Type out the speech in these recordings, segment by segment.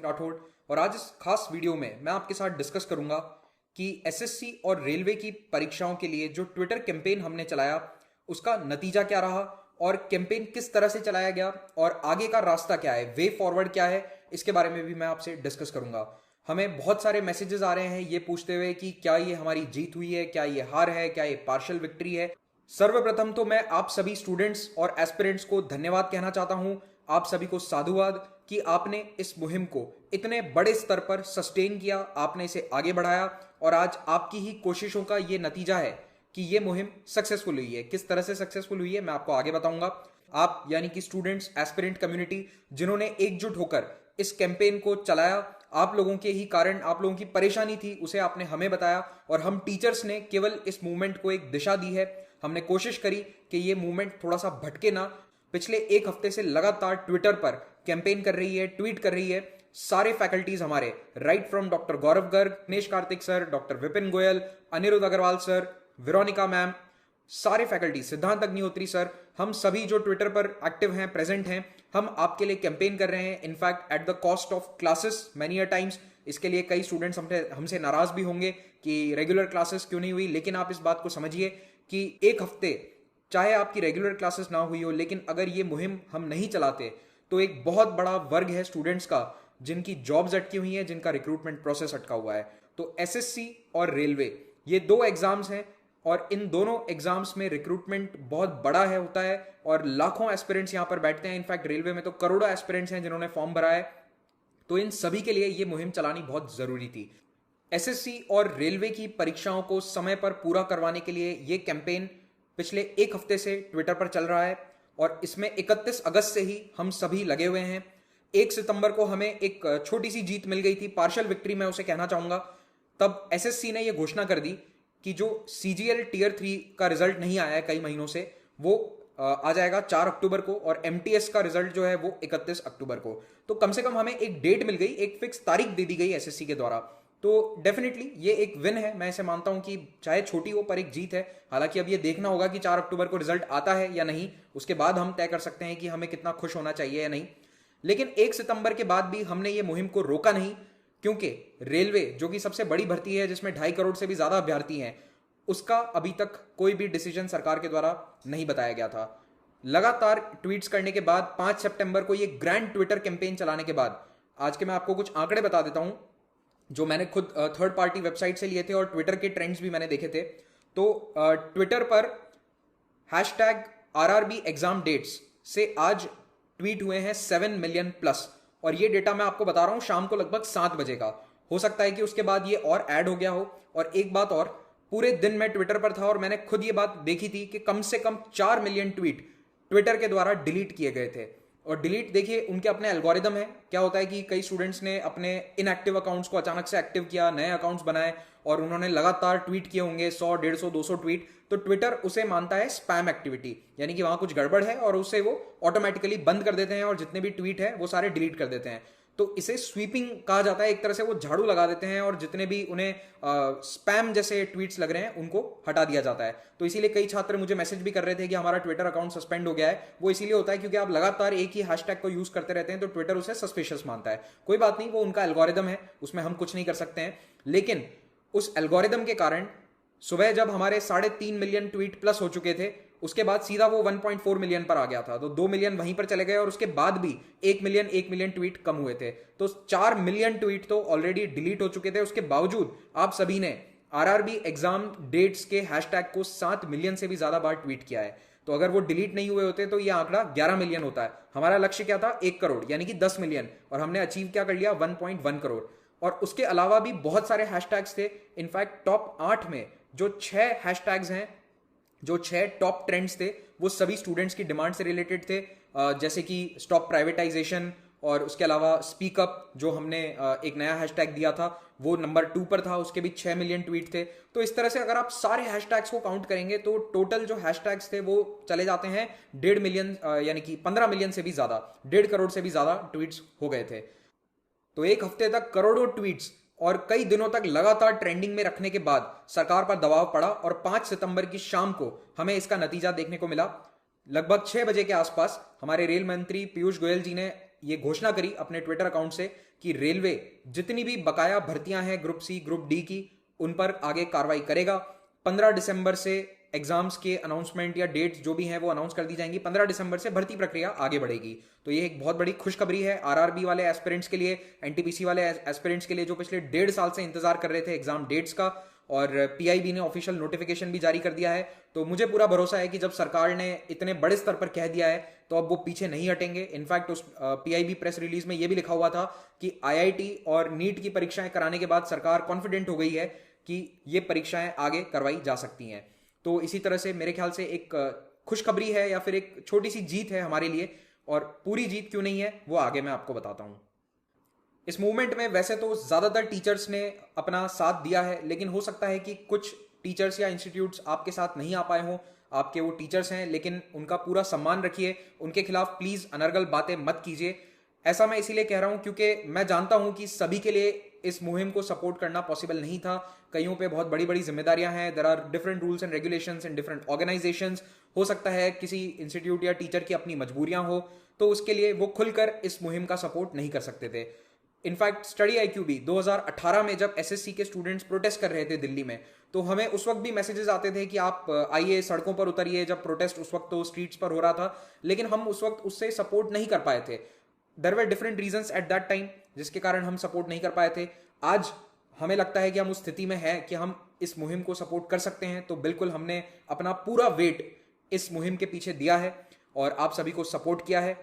राठौड़। और आज इस खास वीडियो में मैं आपके साथ डिस्कस करूंगा कि एसएससी और रेलवे की परीक्षाओं के लिए जो ट्विटर कैंपेन हमने चलाया उसका नतीजा क्या रहा और कैंपेन किस तरह से चलाया गया और आगे का रास्ता क्या है, वे फॉरवर्ड क्या है, इसके बारे में भी मैं आपसे डिस्कस करूंगा। हमें बहुत सारे मैसेजेस आ रहे हैं ये पूछते हुए कि क्या ये हमारी जीत हुई है, क्या ये हार है, क्या ये पार्शियल विक्ट्री है। सर्वप्रथम तो मैं आप सभी स्टूडेंट्स और एस्पिरेंट्स को धन्यवाद कहना चाहता हूं, आप सभी को साधुवाद कि आपने इस मुहिम को इतने बड़े स्तर पर सस्टेन किया, आपने इसे आगे बढ़ाया और आज आपकी ही कोशिशों का ये नतीजा है कि ये मुहिम सक्सेसफुल हुई है। किस तरह से सक्सेसफुल हुई है मैं आपको आगे बताऊंगा। आप यानी कि स्टूडेंट्स, एस्पिरेंट कम्युनिटी जिन्होंने एकजुट होकर इस कैंपेन को चलाया, आप लोगों के ही कारण, आप लोगों की परेशानी थी उसे आपने हमें बताया और हम टीचर्स ने केवल इस मूवमेंट को एक दिशा दी है। हमने कोशिश करी कि ये मूवमेंट थोड़ा सा भटके ना। पिछले एक हफ्ते से लगातार ट्विटर पर कैंपेन कर रही है, ट्वीट कर रही है सारे फैकल्टीज हमारे, right from doctor Gaurav Garg, Dinesh Karthik sir, doctor Vipin Goyal, Anirudh Agarwal sir, Veronica ma'am, सारे फैकल्टी, सिद्धांत अग्निहोत्री सर, हम सभी जो ट्विटर पर एक्टिव हैं, प्रेजेंट हैं, हम आपके लिए कैंपेन कर रहे हैं। In fact at the cost of classes many a times. इसके लिए कई स्टूडेंट्स हमसे नाराज भी होंगे कि रेगुलर क्लासेस क्यों नहीं हुई, लेकिन आप इस बात को समझिए कि एक हफ्ते चाहे आपकी रेगुलर क्लासेस ना हुई हो, लेकिन अगर ये मुहिम हम नहीं चलाते तो एक बहुत बड़ा वर्ग है स्टूडेंट्स का जिनकी जॉब्स अटकी हुई हैं, जिनका रिक्रूटमेंट प्रोसेस अटका हुआ है। तो एसएससी और रेलवे ये दो एग्जाम्स हैं और इन दोनों एग्जाम्स में रिक्रूटमेंट बहुत बड़ा है, होता है और लाखों एस्पिरेंट्स यहां पर बैठते हैं। इनफैक्ट रेलवे में तो करोड़ों एस्पिरेंट्स हैं जिन्होंने फॉर्म भरा है। तो इन सभी के लिए ये मुहिम चलानी बहुत जरूरी थी। एसएससी और रेलवे की परीक्षाओं को समय पर पूरा करवाने के लिए ये कैंपेन पिछले एक हफ्ते से ट्विटर पर चल रहा है और इसमें 31 अगस्त से ही हम सभी लगे हुए हैं। 1 सितंबर को हमें एक छोटी सी जीत मिल गई थी, पार्शियल विक्ट्री मैं उसे कहना चाहूंगा। तब एसएससी ने यह घोषणा कर दी कि जो सीजीएल टियर 3 का रिजल्ट नहीं आया है कई महीनों से, वो आ जाएगा 4 अक्टूबर को और एमटीएस का रिजल्ट जो है वो 31 अक्टूबर को। तो कम से कम हमें एक डेट मिल गई, एक फिक्स तारीख दे दी गई एसएससी के द्वारा। तो डेफिनेटली ये एक विन है, मैं इसे मानता हूं कि चाहे छोटी हो पर एक जीत है। हालांकि अब ये देखना होगा कि 4 अक्टूबर को रिजल्ट आता है या नहीं, उसके बाद हम तय कर सकते हैं कि हमें कितना खुश होना चाहिए या नहीं। लेकिन 1 सितंबर के बाद भी हमने ये मुहिम को रोका नहीं, क्योंकि रेलवे जो कि सबसे बड़ी भर्ती है जिसमें 2.5 करोड़ से भी ज्यादा अभ्यर्थी हैं, उसका अभी तक कोई भी डिसीजन सरकार के द्वारा नहीं बताया गया था। लगातार ट्वीट्स करने के बाद 5 सितंबर को ये ग्रैंड ट्विटर कैंपेन चलाने के बाद, आज के मैं आपको कुछ आंकड़े बता देता हूं जो मैंने खुद थर्ड पार्टी वेबसाइट से लिए थे और ट्विटर के ट्रेंड्स भी मैंने देखे थे। तो ट्विटर पर हैशटैग आरआरबी एग्जाम डेट्स से आज ट्वीट हुए हैं 7 मिलियन प्लस। और ये डेटा मैं आपको बता रहा हूं शाम को लगभग 7 बजे का। हो सकता है कि उसके बाद ये और ऐड हो गया हो। और एक बात और, पूरे दिन मैं ट्विटर पर था और मैंने खुद ये बात देखी थी कि कम से कम 4 मिलियन ट्वीट ट्विटर के द्वारा डिलीट किए गए थे। और डिलीट देखिए, उनके अपने एल्गोरिदम है। क्या होता है कि कई स्टूडेंट्स ने अपने इनएक्टिव अकाउंट्स को अचानक से एक्टिव किया, नए अकाउंट्स बनाए और उन्होंने लगातार ट्वीट किए होंगे 100, 150, 200 ट्वीट। तो ट्विटर उसे मानता है स्पैम एक्टिविटी, यानी कि वहां कुछ गड़बड़ है और उसे वो ऑटोमेटिकली बंद कर देते हैं और जितने भी ट्वीट है वो सारे डिलीट कर देते हैं। तो इसे स्वीपिंग कहा जाता है। एक तरह से वो झाड़ू लगा देते हैं और जितने भी उन्हें स्पैम जैसे ट्वीट्स लग रहे हैं उनको हटा दिया जाता है। तो इसीलिए कई छात्र मुझे मैसेज भी कर रहे थे कि हमारा ट्विटर अकाउंट सस्पेंड हो गया है। वो इसीलिए होता है क्योंकि आप लगातार एक ही हैशटैग को यूज करते रहते हैं तो ट्विटर उसे सस्पिशियस मानता है। कोई बात नहीं, वो उनका एल्गोरिदम है, उसमें हम कुछ नहीं कर सकते हैं। लेकिन उस एल्गोरिदम के कारण सुबह जब हमारे 3.5 मिलियन ट्वीट प्लस हो चुके थे, उसके बाद सीधा वो 1.4 मिलियन पर आ गया था। तो 2 मिलियन वहीं पर चले गए और उसके बाद भी 1 मिलियन ट्वीट कम हुए थे। तो 4 मिलियन ट्वीट तो ऑलरेडी डिलीट हो चुके थे। उसके बावजूद आप सभी ने आरआरबी एग्जाम डेट्स के हैशटैग को 7 मिलियन से भी ज्यादा बार ट्वीट किया है। तो अगर वो डिलीट नहीं हुए होते तो ये आंकड़ा 11 मिलियन होता है। हमारा लक्ष्य क्या था? 1 करोड़, यानी कि 10 मिलियन, और हमने अचीव क्या कर लिया? 1.1 करोड़। और उसके अलावा भी बहुत सारे हैशटैग्स थे। इनफैक्ट टॉप 8 में जो 6 हैशटैग्स हैं, जो 6 टॉप ट्रेंड्स थे, वो सभी स्टूडेंट्स की डिमांड से रिलेटेड थे। जैसे कि स्टॉप प्राइवेटाइजेशन, और उसके अलावा स्पीक अप जो हमने एक नया हैशटैग दिया था वो नंबर 2 पर था, उसके भी 6 मिलियन ट्वीट थे। तो इस तरह से अगर आप सारे हैशटैग्स को काउंट करेंगे तो टोटल जो हैशटैग्स थे वो चले जाते हैं 1.5 मिलियन, यानी कि 15 मिलियन से भी ज्यादा, 1.5 करोड़ से भी ज्यादा ट्वीट्स हो गए थे। तो एक हफ्ते तक करोड़ों ट्वीट्स और कई दिनों तक लगातार ट्रेंडिंग में रखने के बाद सरकार पर दबाव पड़ा और 5 सितंबर की शाम को हमें इसका नतीजा देखने को मिला। लगभग 6 बजे के आसपास हमारे रेल मंत्री पीयूष गोयल जी ने ये घोषणा करी अपने ट्विटर अकाउंट से कि रेलवे जितनी भी बकाया भर्तियां हैं ग्रुप सी ग्रुप डी की, उन पर आगे कार्रवाई करेगा। 15 दिसंबर से एग्जाम्स के अनाउंसमेंट या डेट्स जो भी हैं वो अनाउंस कर दी जाएंगी। 15 दिसंबर से भर्ती प्रक्रिया आगे बढ़ेगी। तो ये एक बहुत बड़ी खुशखबरी है आरआरबी वाले एस्पिरेंट्स के लिए, एनटीपीसी वाले एस्पिरेंट्स के लिए जो पिछले 1.5 साल से इंतजार कर रहे थे एग्जाम डेट्स का। और पीआईबी ने ऑफिशियल नोटिफिकेशन भी जारी कर दिया है। तो मुझे पूरा भरोसा है कि जब सरकार ने इतने बड़े स्तर पर कह दिया है तो अब वो पीछे नहीं हटेंगे। इनफैक्ट उस पीआईबी प्रेस रिलीज में ये भी लिखा हुआ था कि आईआईटी और नीट की परीक्षाएं कराने के बाद सरकार कॉन्फिडेंट हो गई है कि ये परीक्षाएं आगे करवाई जा सकती हैं। तो इसी तरह से मेरे ख्याल से एक खुशखबरी है या फिर एक छोटी सी जीत है हमारे लिए, और पूरी जीत क्यों नहीं है वो आगे मैं आपको बताता हूं। इस मूवमेंट में वैसे तो ज्यादातर टीचर्स ने अपना साथ दिया है, लेकिन हो सकता है कि कुछ टीचर्स या इंस्टीट्यूट्स आपके साथ नहीं आ पाए हों। आपके वो टीचर्स हैं, लेकिन उनका पूरा सम्मान रखिए, उनके खिलाफ प्लीज अनर्गल बातें मत कीजिए। ऐसा मैं इसीलिए कह रहा हूं क्योंकि मैं जानता हूं कि सभी के लिए इस मुहिम को सपोर्ट करना पॉसिबल नहीं था। कईयों पे बहुत बड़ी बड़ी जिम्मेदारियां हैं। There are different rules and regulations in different organisations. हो सकता है किसी इंस्टीट्यूट या टीचर की अपनी मजबूरियां हो, तो उसके लिए वो खुलकर इस मुहिम का सपोर्ट नहीं कर सकते थे। इनफैक्ट स्टडी आईक्यू भी 2018 में जब एसएससी के स्टूडेंट्स प्रोटेस्ट कर रहे थे दिल्ली में, तो हमें उस वक्त भी मैसेजेस आते थे कि आप आइए सड़कों पर उतरिए। जब प्रोटेस्ट उस वक्त तो स्ट्रीट्स पर हो रहा था, लेकिन हम उस वक्त उससे सपोर्ट नहीं कर पाए थे। There were different reasons at that time जिसके कारण हम सपोर्ट नहीं कर पाए थे। आज हमें लगता है कि हम उस स्थिति में हैं कि हम इस मुहिम को सपोर्ट कर सकते हैं। तो बिल्कुल हमने अपना पूरा वेट इस मुहिम के पीछे दिया है और आप सभी को सपोर्ट किया है।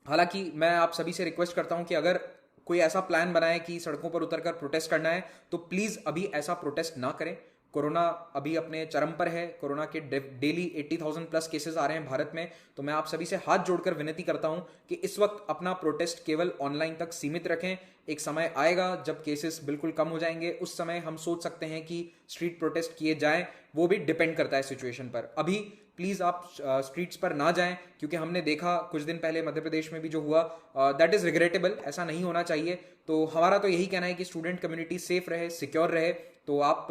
हालांकि मैं आप सभी से रिक्वेस्ट करता हूं कि अगर कोई ऐसा प्लान बनाए कि सड़कों पर उतरकर प्रोटेस्ट करना है, तो प्लीज अभी ऐसा प्रोटेस्ट ना करें। कोरोना अभी अपने चरम पर है। कोरोना के डेली 80,000 प्लस केसेस आ रहे हैं भारत में। तो मैं आप सभी से हाथ जोड़कर विनती करता हूं कि इस वक्त अपना प्रोटेस्ट केवल ऑनलाइन तक सीमित रखें। एक समय आएगा जब केसेस बिल्कुल कम हो जाएंगे, उस समय हम सोच सकते हैं कि स्ट्रीट प्रोटेस्ट किए जाएं। वो भी डिपेंड करता है सिचुएशन पर। अभी प्लीज आप स्ट्रीट्स पर ना जाएं, क्योंकि हमने देखा कुछ दिन पहले मध्य प्रदेश में भी जो हुआ, दैट इज रिग्रेटेबल। ऐसा नहीं होना चाहिए। तो हमारा तो यही कहना है कि स्टूडेंट कम्युनिटी सेफ रहे, सिक्योर रहे। तो आप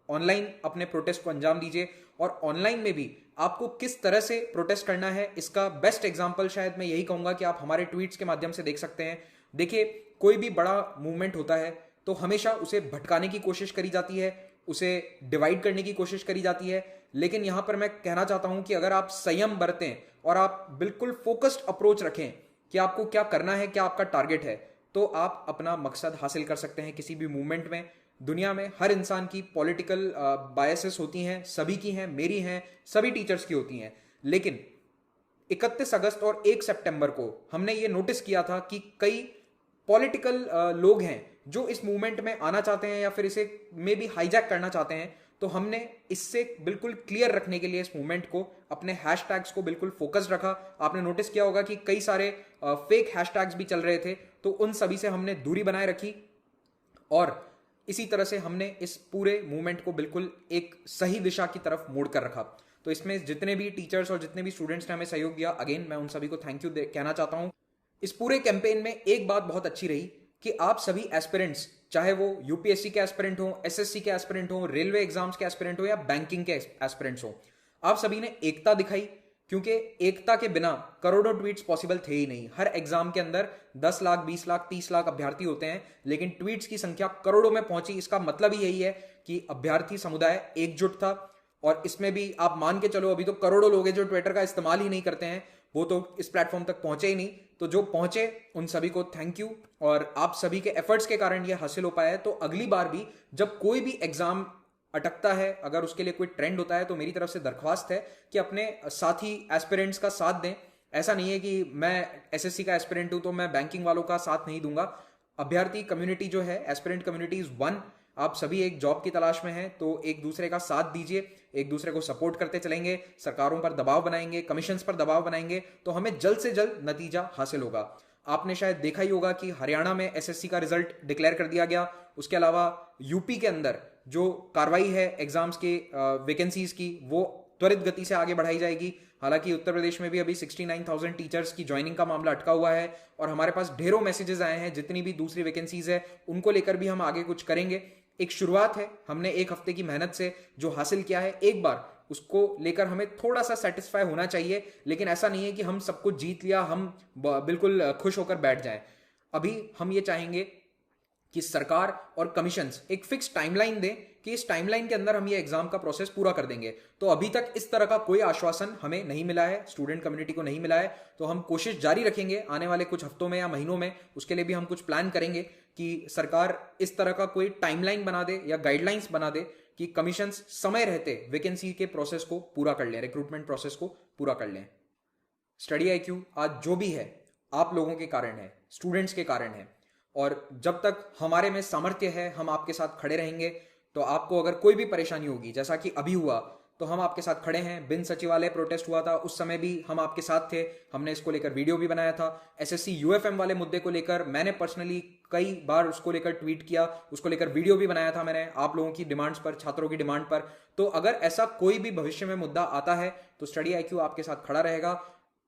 ऑनलाइन अपने प्रोटेस्ट को अंजाम दीजिए। और ऑनलाइन में भी आपको किस तरह से प्रोटेस्ट करना है, इसका बेस्ट एग्जांपल शायद मैं यही कहूंगा कि आप हमारे ट्वीट्स के माध्यम से देख सकते हैं। देखिए, कोई भी बड़ा मूवमेंट होता है तो हमेशा उसे भटकाने की कोशिश करी जाती है, उसे डिवाइड करने की कोशिश करी जाती है। लेकिन यहां पर मैं कहना चाहता हूं कि अगर आप संयम बरतें और आप बिल्कुल फोकस्ड अप्रोच रखें कि आपको क्या करना है, क्या आपका टारगेट है, तो आप अपना मकसद हासिल कर सकते हैं किसी भी मूवमेंट में। दुनिया में हर इंसान की पॉलिटिकल बायसेस होती हैं, सभी की हैं, मेरी हैं, सभी टीचर्स की होती हैं। लेकिन 31 अगस्त और 1 सितंबर को हमने ये नोटिस किया था कि कई पॉलिटिकल लोग हैं जो इस मूवमेंट में आना चाहते हैं या फिर इसे मे बी हाईजैक करना चाहते हैं। तो हमने इससे बिल्कुल क्लियर रखने के लिए इस मूवमेंट को, अपने हैशटैग्स को बिल्कुल फोकस रखा। आपने नोटिस किया होगा कि कई सारे फेक हैशटैग्स भी चल रहे थे, तो उन सभी से हमने दूरी बनाए रखी। और इसी तरह से हमने इस पूरे मूवमेंट को बिल्कुल एक सही दिशा की तरफ मोड़ कर रखा। तो इसमें जितने भी टीचर्स और जितने भी स्टूडेंट्स ने हमें सहयोग दिया, अगेन मैं उन सभी को थैंक यू कहना चाहता हूं। इस पूरे कैंपेन में एक बात बहुत अच्छी रही कि आप सभी एस्पिरेंट्स, चाहे वो यूपीएससी के एस्पिरेंट हो, एसएससी के एस्पिरेंट हो, रेलवे एग्जाम्स के एस्पिरेंट हो या बैंकिंग के एस्पिरेंट्स हो, आप सभी ने एकता दिखाई। क्योंकि एकता के बिना करोड़ों ट्वीट्स पॉसिबल थे ही नहीं। हर एग्जाम के अंदर 10 लाख, 20 लाख, 30 लाख अभ्यर्थी होते हैं, लेकिन ट्वीट्स की संख्या करोड़ों में पहुंची। इसका मतलब ही यही है कि अभ्यर्थी समुदाय एकजुट था। और इसमें भी आप मान के चलो, अभी तो करोड़ों लोग हैं जो ट्विटर का इस्तेमाल ही नहीं करते हैं, वो तो इस प्लेटफॉर्म तक पहुंचे ही नहीं। तो जो पहुंचे उन सभी को थैंक यू। और आप सभी के एफर्ट्स के कारण ये हासिल हो पाया है। तो अगली बार भी जब कोई भी एग्जाम अटकता है, अगर उसके लिए कोई ट्रेंड होता है, तो मेरी तरफ से दरख्वास्त है कि अपने साथी एस्पिरेंट्स का साथ दें। ऐसा नहीं है कि मैं एसएससी का एस्पिरेंट हूं तो मैं बैंकिंग वालों का साथ नहीं दूंगा। अभ्यर्थी कम्युनिटी जो है, एस्पिरेंट कम्युनिटी इज वन। आप सभी एक जॉब की तलाश में हैं, तो एक दूसरे का साथ दीजिए, एक दूसरे को सपोर्ट करते चलेंगे, सरकारों पर दबाव बनाएंगे, कमीशंस पर दबाव बनाएंगे, तो हमें जल्द से जल्द नतीजा हासिल होगा। आपने शायद देखा ही होगा कि हरियाणा में एसएससी का रिजल्ट डिक्लेयर कर दिया गया। उसके अलावा यूपी के अंदर जो कार्रवाई है एग्जाम्स के वैकेंसीज की, वो त्वरित गति से आगे बढ़ाई जाएगी। हालांकि उत्तर प्रदेश में भी अभी 69,000 टीचर्स की ज्वाइनिंग का मामला अटका हुआ है और हमारे पास ढेरों मैसेजेस आए हैं। जितनी भी दूसरी वैकेंसीज है उनको लेकर भी हम आगे कुछ करेंगे। एक शुरुआत है, हमने एक हफ्ते की मेहनत से जो हासिल किया है, एक बार उसको लेकर हमें थोड़ा सा सेटिस्फाई होना चाहिए, लेकिन ऐसा नहीं है कि हम सब कुछ जीत लिया, हम बिल्कुल खुश होकर बैठ जाएं। अभी हम ये चाहेंगे कि सरकार और कमीशंस एक फिक्स टाइमलाइन दें कि इस टाइमलाइन के अंदर हम ये एग्जाम का प्रोसेस पूरा कर देंगे। तो अभी तक इस तरह का कोई आश्वासन हमें नहीं मिला है, स्टूडेंट कम्युनिटी को नहीं मिला है, तो हम कोशिश जारी रखेंगे आने वाले कुछ हफ्तों में या महीनों में। उसके लिए भी हम कुछ प्लान करेंगे कि सरकार इस तरह का कोई टाइमलाइन बना दे या गाइडलाइंस बना दे कि कमीशंस समय रहते वैकेंसी के प्रोसेस को पूरा कर लें, रिक्रूटमेंट प्रोसेस को पूरा कर लें। स्टडी IQ आज जो भी है आप लोगों के कारण है, स्टूडेंट्स के कारण है, और जब तक हमारे में सामर्थ्य है हम आपके साथ खड़े रहेंगे। तो आपको अगर कोई भी परेशानी होगी, जैसा कि अभी हुआ, तो हम आपके साथ खड़े हैं। बिन सचिवालय प्रोटेस्ट हुआ था, उस समय भी हम आपके साथ थे, हमने इसको लेकर वीडियो भी बनाया था। SSC UFM वाले मुद्दे को लेकर मैंने पर्सनली कई बार उसको लेकर ट्वीट किया, उसको लेकर वीडियो भी बनाया था मैंने, आप लोगों की डिमांड्स पर, छात्रों की डिमांड पर। तो अगर ऐसा कोई भी भविष्य में मुद्दा आता है तो स्टडी IQ आपके साथ खड़ा रहेगा।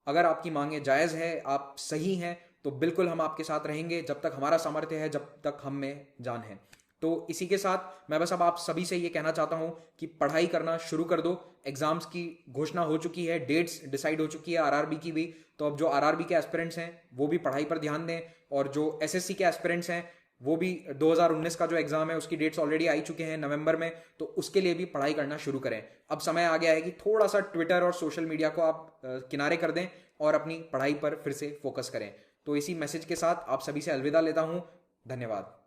अगर आपकी मांगे जायज़ है, आप सही हैं, तो बिल्कुल हम आपके साथ रहेंगे जब तक हमारा सामर्थ्य है, जब तक हम में जान है। तो इसी के साथ मैं बस अब आप सभी से ये कहना चाहता हूं कि पढ़ाई करना शुरू कर दो। एग्जाम्स की घोषणा हो चुकी है, डेट्स डिसाइड हो चुकी है RRB की भी। तो अब जो RRB के एस्पिरेंट्स हैं वो भी पढ़ाई पर ध्यान दें, और जो SSC के एस्पिरेंट्स हैं वो भी 2019 का जो एग्जाम है उसकी डेट्स ऑलरेडी आई चुके हैं नवंबर में, तो उसके लिए भी पढ़ाई करना शुरू करें। अब समय आ गया है कि थोड़ा सा ट्विटर और सोशल मीडिया को आप किनारे कर दें और अपनी पढ़ाई पर फिर से फोकस करें। तो इसी मैसेज के साथ आप सभी से अलविदा लेता हूं। धन्यवाद।